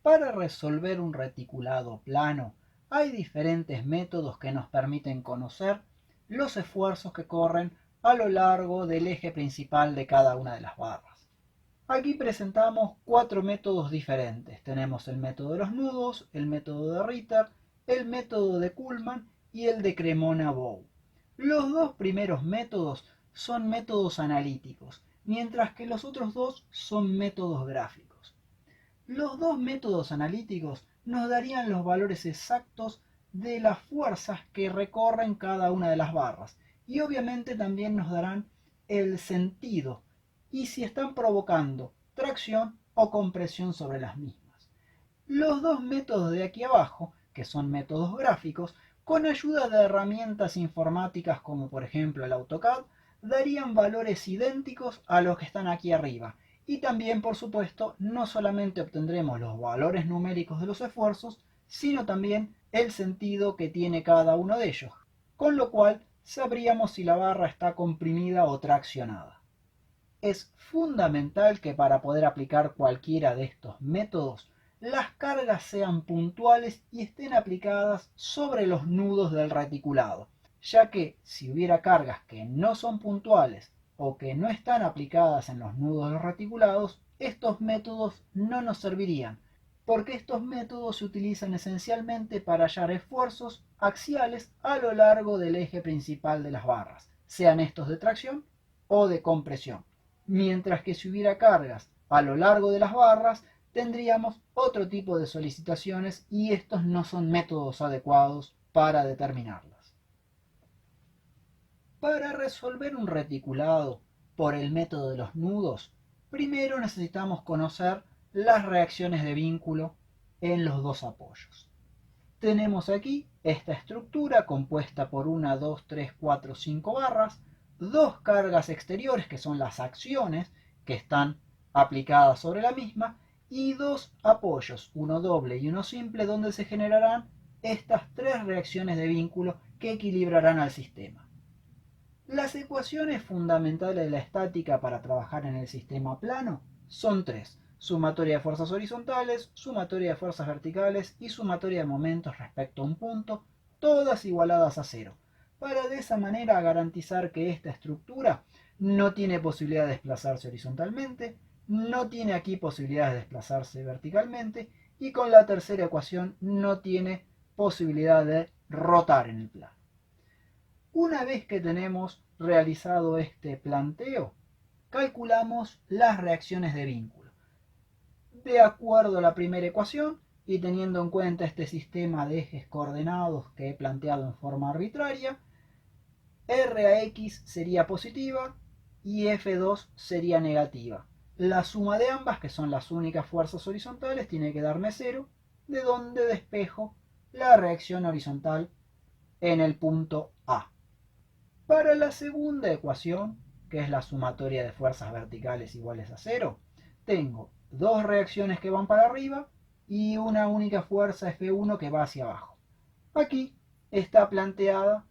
Para resolver un reticulado plano, hay diferentes métodos que nos permiten conocer los esfuerzos que corren a lo largo del eje principal de cada una de las barras. Aquí presentamos 4 métodos diferentes. Tenemos el método de los nudos, el método de Ritter, el método de Kuhlmann y el de Cremona-Bow. Los dos primeros métodos son métodos analíticos, mientras que los otros dos son métodos gráficos. Los dos métodos analíticos nos darían los valores exactos de las fuerzas que recorren cada una de las barras y obviamente también nos darán el sentido y si están provocando tracción o compresión sobre las mismas. Los dos métodos de aquí abajo, que son métodos gráficos, con ayuda de herramientas informáticas como por ejemplo el AutoCAD, darían valores idénticos a los que están aquí arriba. Y también, por supuesto, no solamente obtendremos los valores numéricos de los esfuerzos, sino también el sentido que tiene cada uno de ellos, con lo cual sabríamos si la barra está comprimida o traccionada. Es fundamental que para poder aplicar cualquiera de estos métodos, las cargas sean puntuales y estén aplicadas sobre los nudos del reticulado, ya que si hubiera cargas que no son puntuales o que no están aplicadas en los nudos de los reticulados, estos métodos no nos servirían, porque estos métodos se utilizan esencialmente para hallar esfuerzos axiales a lo largo del eje principal de las barras, sean estos de tracción o de compresión. Mientras que si hubiera cargas a lo largo de las barras, tendríamos otro tipo de solicitaciones y estos no son métodos adecuados para determinarlas. Para resolver un reticulado por el método de los nudos, primero necesitamos conocer las reacciones de vínculo en los dos apoyos. Tenemos aquí esta estructura compuesta por 1, 2, 3, 4, 5 barras, dos cargas exteriores que son las acciones que están aplicadas sobre la misma y dos apoyos, uno doble y uno simple, donde se generarán estas tres reacciones de vínculo que equilibrarán al sistema. Las ecuaciones fundamentales de la estática para trabajar en el sistema plano son tres: sumatoria de fuerzas horizontales, sumatoria de fuerzas verticales y sumatoria de momentos respecto a un punto, todas igualadas a cero, para de esa manera garantizar que esta estructura no tiene posibilidad de desplazarse horizontalmente, no tiene aquí posibilidad de desplazarse verticalmente y con la tercera ecuación no tiene posibilidad de rotar en el plano. Una vez que tenemos realizado este planteo, calculamos las reacciones de vínculo. De acuerdo a la primera ecuación y teniendo en cuenta este sistema de ejes coordenados que he planteado en forma arbitraria, R a X sería positiva y F2 sería negativa. La suma de ambas, que son las únicas fuerzas horizontales, tiene que darme 0, de donde despejo la reacción horizontal en el punto A. Para la segunda ecuación, que es la sumatoria de fuerzas verticales iguales a 0, tengo dos reacciones que van para arriba y una única fuerza F1 que va hacia abajo. Aquí está planteada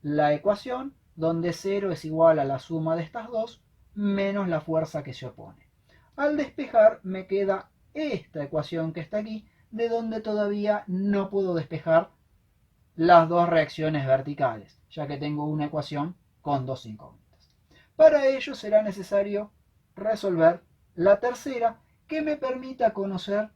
la ecuación donde 0 es igual a la suma de estas dos menos la fuerza que se opone. Al despejar me queda esta ecuación que está aquí, de donde todavía no puedo despejar las dos reacciones verticales, ya que tengo una ecuación con dos incógnitas. Para ello será necesario resolver la tercera, que me permita conocer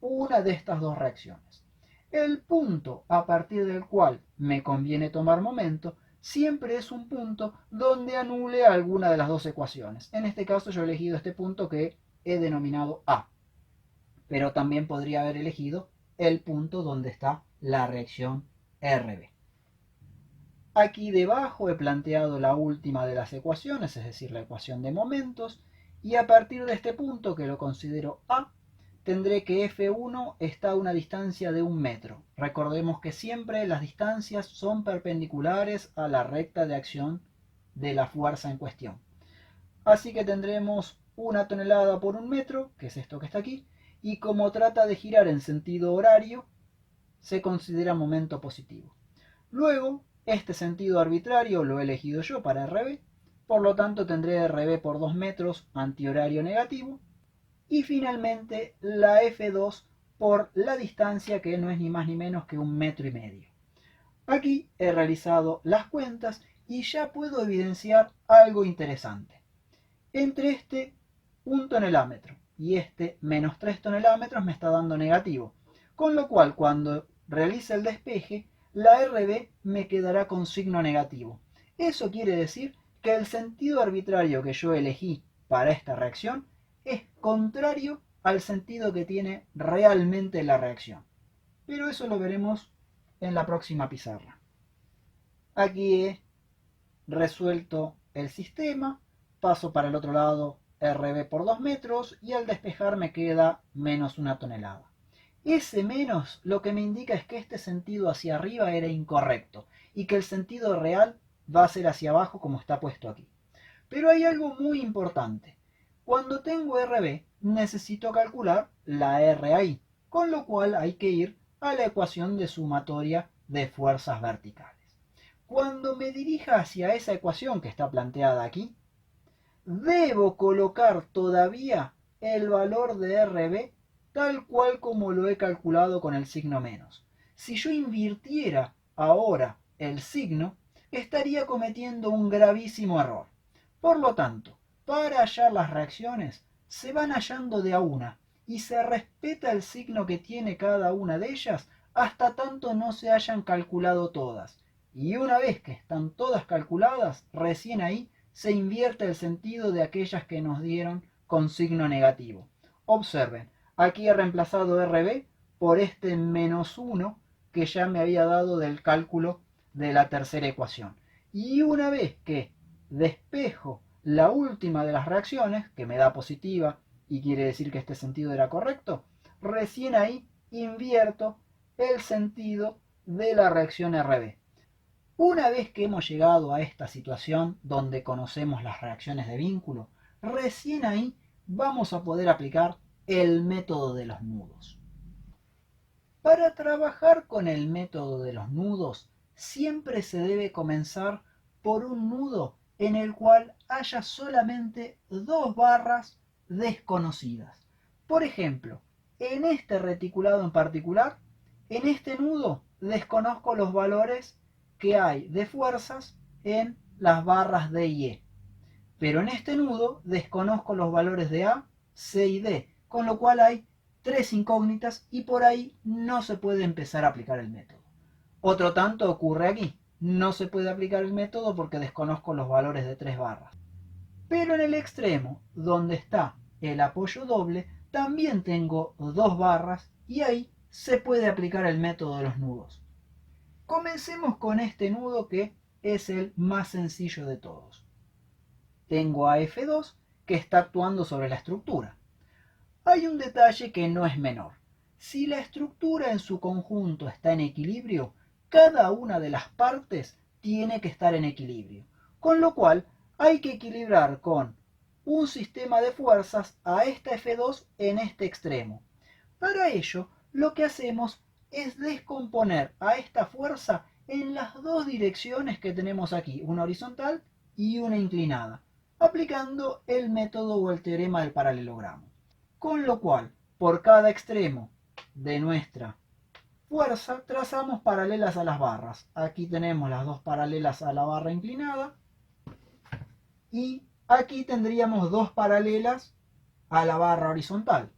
una de estas dos reacciones. El punto a partir del cual me conviene tomar momento siempre es un punto donde anule alguna de las dos ecuaciones. En este caso yo he elegido este punto que he denominado A, pero también podría haber elegido el punto donde está la reacción RB. Aquí debajo he planteado la última de las ecuaciones, es decir, la ecuación de momentos, y a partir de este punto, que lo considero A, tendré que F1 está a una distancia de 1 metro. Recordemos que siempre las distancias son perpendiculares a la recta de acción de la fuerza en cuestión. Así que tendremos 1 tonelada por 1 metro, que es esto que está aquí, y como trata de girar en sentido horario, se considera momento positivo. Luego, este sentido arbitrario lo he elegido yo para RB, por lo tanto tendré RB por 2 metros antihorario negativo, y finalmente la F2 por la distancia, que no es ni más ni menos que 1,5 metros. Aquí he realizado las cuentas y ya puedo evidenciar algo interesante. Entre este 1 tonelámetro y este menos 3 tonelámetros me está dando negativo, con lo cual cuando realice el despeje, la RB me quedará con signo negativo. Eso quiere decir que el sentido arbitrario que yo elegí para esta reacción es contrario al sentido que tiene realmente la reacción. Pero eso lo veremos en la próxima pizarra. Aquí he resuelto el sistema, paso para el otro lado RB por 2 metros y al despejar me queda menos 1 tonelada. Ese menos lo que me indica es que este sentido hacia arriba era incorrecto y que el sentido real va a ser hacia abajo como está puesto aquí. Pero hay algo muy importante. Cuando tengo RB necesito calcular la RAI, con lo cual hay que ir a la ecuación de sumatoria de fuerzas verticales. Cuando me dirija hacia esa ecuación que está planteada aquí, debo colocar todavía el valor de RB tal cual como lo he calculado con el signo menos. Si yo invirtiera ahora el signo, estaría cometiendo un gravísimo error. Por lo tanto, para hallar las reacciones, se van hallando de a una y se respeta el signo que tiene cada una de ellas hasta tanto no se hayan calculado todas. Y una vez que están todas calculadas, recién ahí se invierte el sentido de aquellas que nos dieron con signo negativo. Observen, aquí he reemplazado RB por este menos 1 que ya me había dado del cálculo de la tercera ecuación. Y una vez que despejo la última de las reacciones, que me da positiva y quiere decir que este sentido era correcto, recién ahí invierto el sentido de la reacción RB. Una vez que hemos llegado a esta situación donde conocemos las reacciones de vínculo, recién ahí vamos a poder aplicar el método de los nudos. Para trabajar con el método de los nudos, siempre se debe comenzar por un nudo en el cual haya solamente 2 barras desconocidas. Por ejemplo, en este reticulado en particular, en este nudo desconozco los valores que hay de fuerzas en las barras D y E. Pero en este nudo desconozco los valores de A, C y D, con lo cual hay 3 incógnitas y por ahí no se puede empezar a aplicar el método. Otro tanto ocurre aquí. No se puede aplicar el método porque desconozco los valores de 3 barras. Pero en el extremo, donde está el apoyo doble, también tengo 2 barras y ahí se puede aplicar el método de los nudos. Comencemos con este nudo que es el más sencillo de todos. Tengo a F2 que está actuando sobre la estructura. Hay un detalle que no es menor. Si la estructura en su conjunto está en equilibrio, cada una de las partes tiene que estar en equilibrio. Con lo cual hay que equilibrar con un sistema de fuerzas a esta F2 en este extremo. Para ello, lo que hacemos es descomponer a esta fuerza en las dos direcciones que tenemos aquí, una horizontal y una inclinada, aplicando el método o el teorema del paralelogramo. Con lo cual, por cada extremo de nuestra fuerza, trazamos paralelas a las barras. Aquí tenemos las dos paralelas a la barra inclinada y aquí tendríamos dos paralelas a la barra horizontal.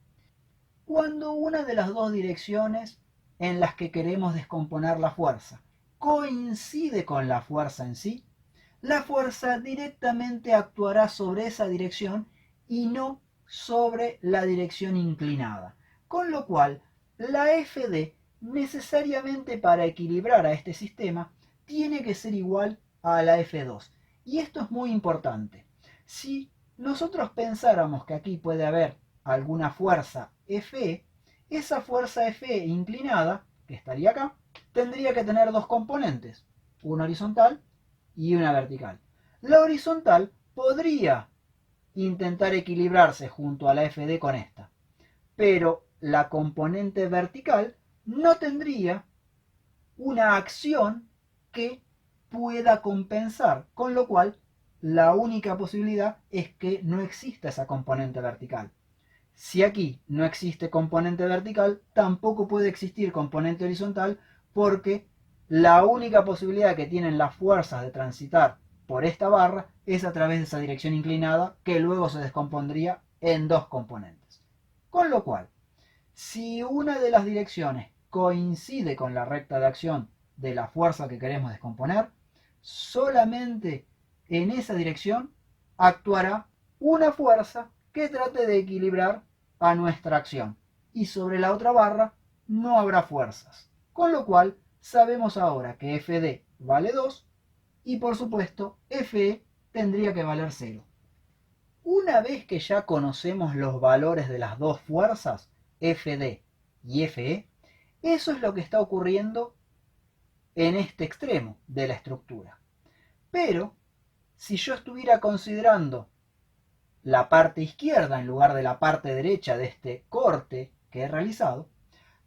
Cuando una de las dos direcciones en las que queremos descomponer la fuerza coincide con la fuerza en sí, la fuerza directamente actuará sobre esa dirección y no sobre la dirección inclinada. Con lo cual, la FD necesariamente para equilibrar a este sistema tiene que ser igual a la F2. Y esto es muy importante. Si nosotros pensáramos que aquí puede haber alguna fuerza Fe, esa fuerza Fe inclinada, que estaría acá, tendría que tener dos componentes, una horizontal y una vertical. La horizontal podría intentar equilibrarse junto a la FD con esta, pero la componente vertical no tendría una acción que pueda compensar, con lo cual la única posibilidad es que no exista esa componente vertical. Si aquí no existe componente vertical, tampoco puede existir componente horizontal porque la única posibilidad que tienen las fuerzas de transitar por esta barra es a través de esa dirección inclinada que luego se descompondría en dos componentes. Con lo cual, si una de las direcciones coincide con la recta de acción de la fuerza que queremos descomponer, solamente en esa dirección actuará una fuerza que trate de equilibrar a nuestra acción. Y sobre la otra barra no habrá fuerzas. Con lo cual sabemos ahora que FD vale 2 y por supuesto FE tendría que valer 0. Una vez que ya conocemos los valores de las dos fuerzas, FD y FE, eso es lo que está ocurriendo en este extremo de la estructura. Pero si yo estuviera considerando la parte izquierda en lugar de la parte derecha de este corte que he realizado,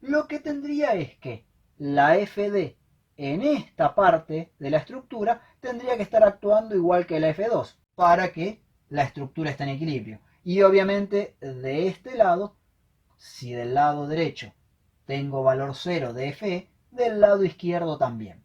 lo que tendría es que la FD en esta parte de la estructura tendría que estar actuando igual que la F2 para que la estructura esté en equilibrio. Y obviamente de este lado, si del lado derecho tengo valor 0 de Fe, del lado izquierdo también.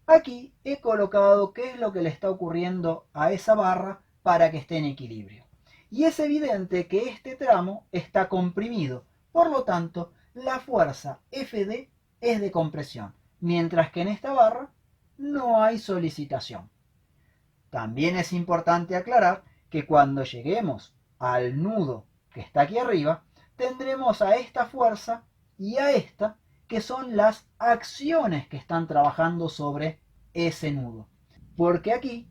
Aquí he colocado qué es lo que le está ocurriendo a esa barra para que esté en equilibrio. Y es evidente que este tramo está comprimido, por lo tanto, la fuerza Fd es de compresión, mientras que en esta barra no hay solicitación. También es importante aclarar que cuando lleguemos al nudo que está aquí arriba, tendremos a esta fuerza y a esta, que son las acciones que están trabajando sobre ese nudo. Porque aquí,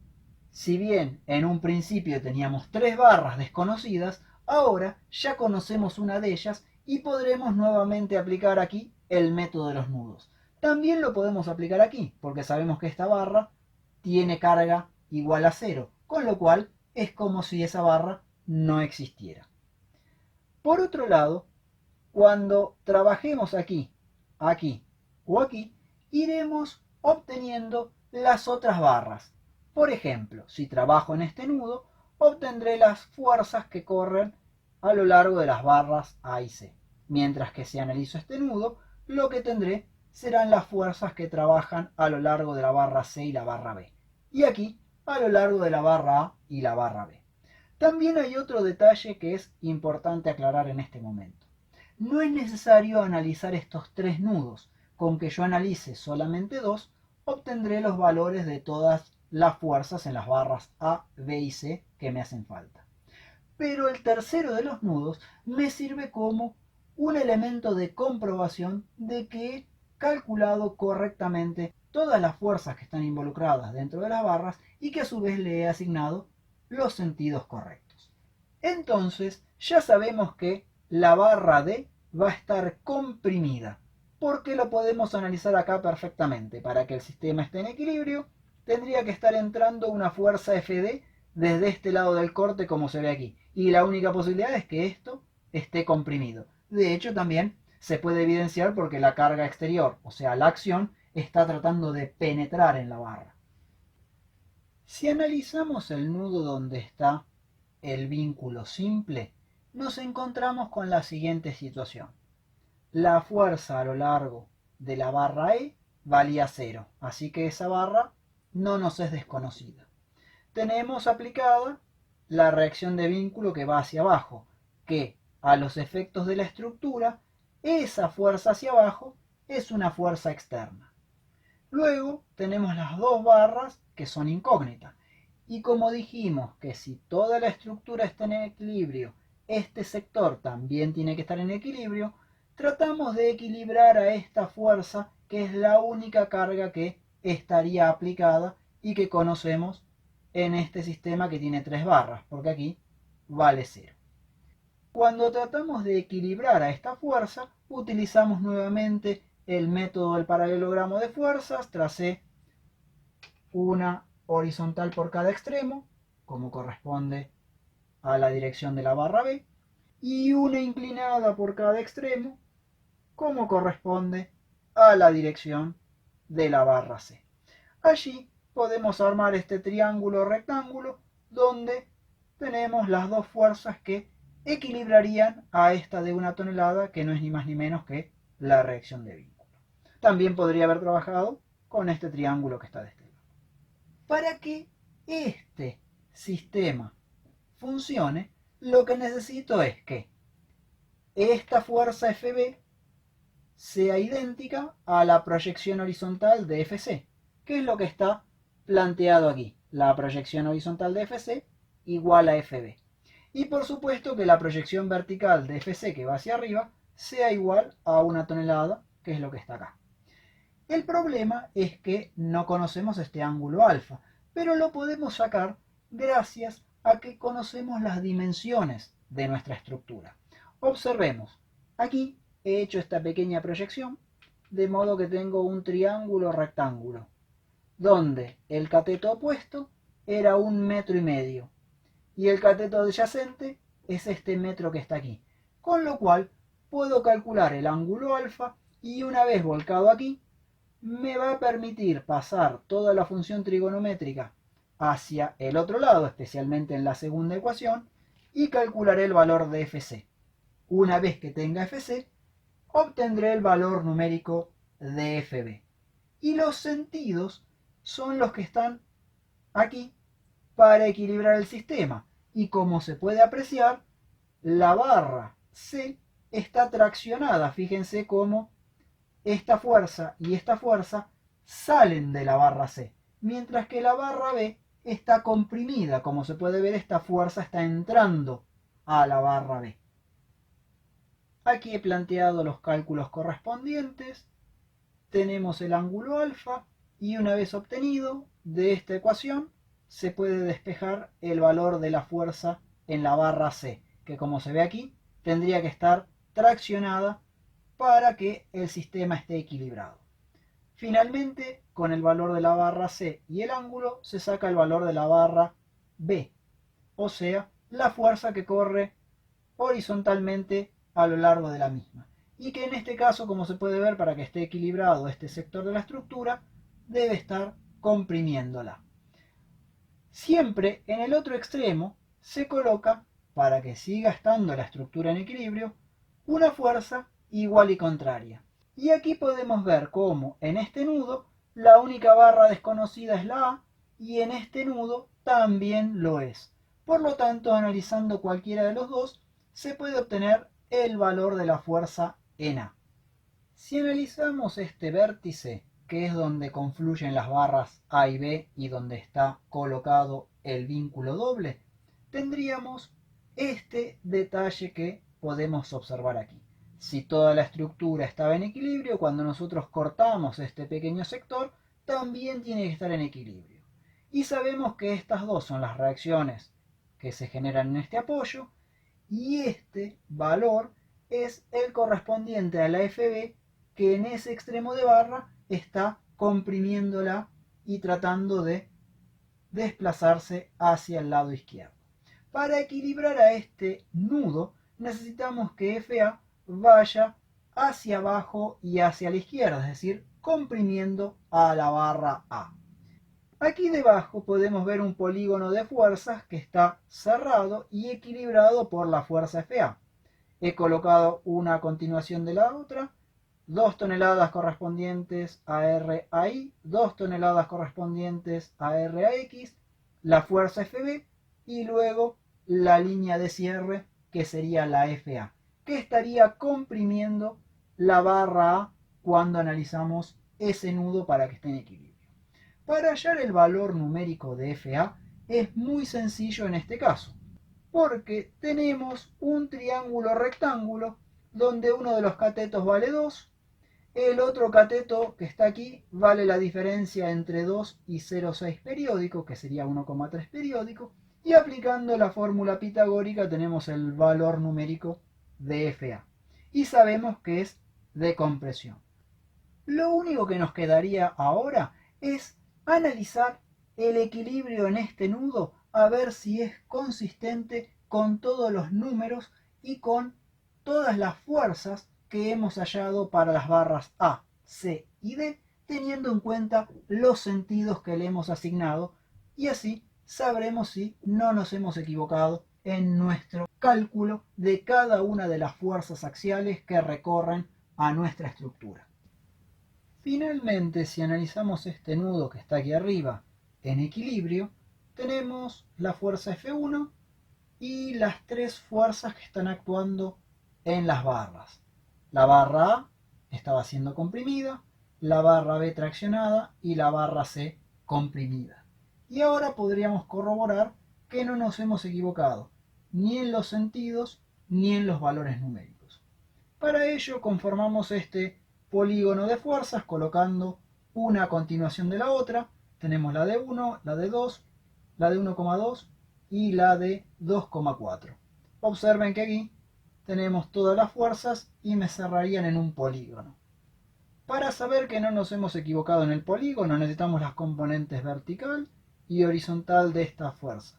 si bien en un principio teníamos tres barras desconocidas, ahora ya conocemos una de ellas y podremos nuevamente aplicar aquí el método de los nudos. También lo podemos aplicar aquí, porque sabemos que esta barra tiene carga igual a 0, con lo cual es como si esa barra no existiera. Por otro lado, cuando trabajemos aquí, aquí o aquí, iremos obteniendo las otras barras. Por ejemplo, si trabajo en este nudo, obtendré las fuerzas que corren a lo largo de las barras A y C. Mientras que si analizo este nudo, lo que tendré serán las fuerzas que trabajan a lo largo de la barra C y la barra B. Y aquí, a lo largo de la barra A y la barra B. También hay otro detalle que es importante aclarar en este momento. No es necesario analizar estos tres nudos. Con que yo analice solamente dos, obtendré los valores de todas las fuerzas en las barras A, B y C que me hacen falta. Pero el tercero de los nudos me sirve como un elemento de comprobación de que he calculado correctamente todas las fuerzas que están involucradas dentro de las barras y que a su vez le he asignado los sentidos correctos. Entonces ya sabemos que la barra D va a estar comprimida, porque lo podemos analizar acá perfectamente. Para que el sistema esté en equilibrio, tendría que estar entrando una fuerza Fd desde este lado del corte como se ve aquí. Y la única posibilidad es que esto esté comprimido. De hecho, también se puede evidenciar porque la carga exterior, o sea, la acción, está tratando de penetrar en la barra. Si analizamos el nudo donde está el vínculo simple, nos encontramos con la siguiente situación. La fuerza a lo largo de la barra E valía 0, así que esa barra no nos es desconocida. Tenemos aplicada la reacción de vínculo que va hacia abajo, que a los efectos de la estructura, esa fuerza hacia abajo es una fuerza externa. Luego tenemos las dos barras que son incógnitas. Y como dijimos que si toda la estructura está en equilibrio, este sector también tiene que estar en equilibrio, tratamos de equilibrar a esta fuerza que es la única carga que estaría aplicada y que conocemos en este sistema que tiene tres barras, porque aquí vale 0. Cuando tratamos de equilibrar a esta fuerza, utilizamos nuevamente el método del paralelogramo de fuerzas. Tracé una horizontal por cada extremo, como corresponde a la dirección de la barra B, y una inclinada por cada extremo, como corresponde a la dirección de la barra C. Allí podemos armar este triángulo rectángulo donde tenemos las dos fuerzas que equilibrarían a esta de 1 tonelada, que no es ni más ni menos que la reacción de vínculo. También podría haber trabajado con este triángulo que está de este lado. Para que este sistema funcione, lo que necesito es que esta fuerza FB sea idéntica a la proyección horizontal de FC, que es lo que está planteado aquí. La proyección horizontal de FC igual a FB. Y por supuesto que la proyección vertical de FC, que va hacia arriba, sea igual a 1 tonelada, que es lo que está acá. El problema es que no conocemos este ángulo alfa, pero lo podemos sacar gracias a que conocemos las dimensiones de nuestra estructura. Observemos, aquí he hecho esta pequeña proyección, de modo que tengo un triángulo rectángulo, donde el cateto opuesto era 1,5 metros y el cateto adyacente es este metro que está aquí, con lo cual puedo calcular el ángulo alfa y una vez volcado aquí me va a permitir pasar toda la función trigonométrica hacia el otro lado, especialmente en la segunda ecuación, y calcularé el valor de FC. Una vez que tenga FC, obtendré el valor numérico de FB. Y los sentidos son los que están aquí para equilibrar el sistema. Y como se puede apreciar, la barra C está traccionada. Fíjense cómo esta fuerza y esta fuerza salen de la barra C, mientras que la barra B está comprimida. Como se puede ver, esta fuerza está entrando a la barra B. Aquí he planteado los cálculos correspondientes. Tenemos el ángulo alfa y una vez obtenido de esta ecuación se puede despejar el valor de la fuerza en la barra C, que como se ve aquí tendría que estar traccionada para que el sistema esté equilibrado. Finalmente, con el valor de la barra C y el ángulo se saca el valor de la barra B, o sea, la fuerza que corre horizontalmente a lo largo de la misma. Y que en este caso, como se puede ver, para que esté equilibrado este sector de la estructura, debe estar comprimiéndola. Siempre en el otro extremo se coloca, para que siga estando la estructura en equilibrio, una fuerza igual y contraria. Y aquí podemos ver cómo en este nudo la única barra desconocida es la A y en este nudo también lo es. Por lo tanto, analizando cualquiera de los dos, se puede obtener el valor de la fuerza en A. Si analizamos este vértice, que es donde confluyen las barras A y B y donde está colocado el vínculo doble, tendríamos este detalle que podemos observar aquí. Si toda la estructura estaba en equilibrio, cuando nosotros cortamos este pequeño sector, también tiene que estar en equilibrio. Y sabemos que estas dos son las reacciones que se generan en este apoyo, y este valor es el correspondiente a la FB, que en ese extremo de barra está comprimiéndola y tratando de desplazarse hacia el lado izquierdo. Para equilibrar a este nudo necesitamos que FA vaya hacia abajo y hacia la izquierda, es decir, comprimiendo a la barra A. Aquí debajo podemos ver un polígono de fuerzas que está cerrado y equilibrado por la fuerza FA. He colocado una a continuación de la otra, 2 toneladas correspondientes a RAI, 2 toneladas correspondientes a RAX, la fuerza FB y luego la línea de cierre que sería la FA, que estaría comprimiendo la barra A cuando analizamos ese nudo para que esté en equilibrio. Para hallar el valor numérico de FA es muy sencillo en este caso, porque tenemos un triángulo rectángulo donde uno de los catetos vale 2, el otro cateto que está aquí vale la diferencia entre 2 y 0,6 periódico, que sería 1,3 periódico, y aplicando la fórmula pitagórica tenemos el valor numérico de FA. Y sabemos que es de compresión. Lo único que nos quedaría ahora es analizar el equilibrio en este nudo, a ver si es consistente con todos los números y con todas las fuerzas que hemos hallado para las barras A, C y D, teniendo en cuenta los sentidos que le hemos asignado, y así sabremos si no nos hemos equivocado en nuestro cálculo de cada una de las fuerzas axiales que recorren a nuestra estructura. Finalmente, si analizamos este nudo que está aquí arriba en equilibrio, tenemos la fuerza F1 y las tres fuerzas que están actuando en las barras. La barra A estaba siendo comprimida, la barra B traccionada y la barra C comprimida. Y ahora podríamos corroborar que no nos hemos equivocado ni en los sentidos ni en los valores numéricos. Para ello conformamos este polígono de fuerzas colocando una a continuación de la otra. Tenemos la de 1, la de 2, la de 1,2 y la de 2,4. Observen que aquí tenemos todas las fuerzas y me cerrarían en un polígono. Para saber que no nos hemos equivocado en el polígono necesitamos las componentes vertical y horizontal de esta fuerza.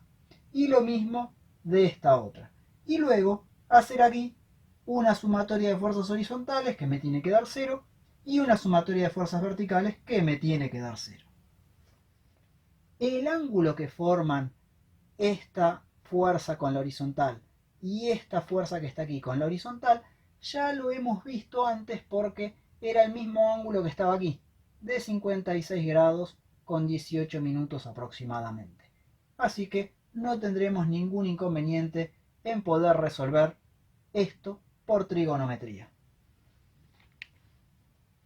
Y lo mismo de esta otra. Y luego hacer aquí una sumatoria de fuerzas horizontales que me tiene que dar 0 y una sumatoria de fuerzas verticales que me tiene que dar 0. El ángulo que forman esta fuerza con la horizontal y esta fuerza que está aquí con la horizontal ya lo hemos visto antes porque era el mismo ángulo que estaba aquí, de 56 grados con 18 minutos aproximadamente. Así que no tendremos ningún inconveniente en poder resolver esto por trigonometría.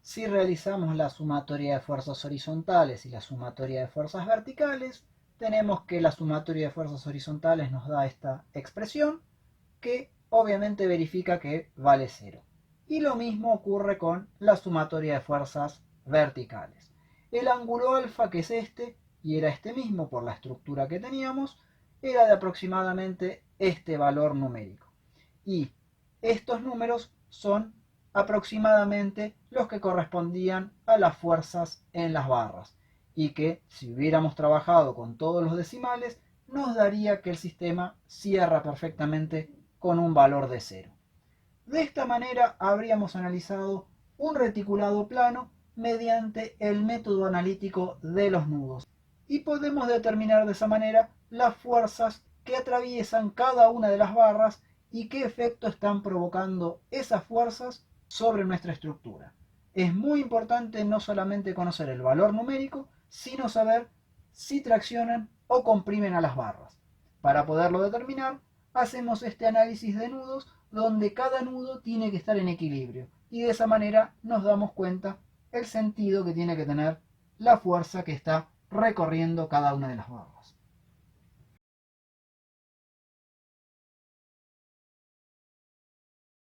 Si realizamos la sumatoria de fuerzas horizontales y la sumatoria de fuerzas verticales, tenemos que la sumatoria de fuerzas horizontales nos da esta expresión, que obviamente verifica que vale 0. Y lo mismo ocurre con la sumatoria de fuerzas verticales. El ángulo alfa, que es este, y era este mismo por la estructura que teníamos, era de aproximadamente este valor numérico. Y estos números son aproximadamente los que correspondían a las fuerzas en las barras. Y que si hubiéramos trabajado con todos los decimales, nos daría que el sistema cierra perfectamente con un valor de 0. De esta manera habríamos analizado un reticulado plano mediante el método analítico de los nudos. Y podemos determinar de esa manera las fuerzas que atraviesan cada una de las barras y qué efecto están provocando esas fuerzas sobre nuestra estructura. Es muy importante no solamente conocer el valor numérico, sino saber si traccionan o comprimen a las barras. Para poderlo determinar, hacemos este análisis de nudos donde cada nudo tiene que estar en equilibrio y de esa manera nos damos cuenta el sentido que tiene que tener la fuerza que está recorriendo cada una de las barras.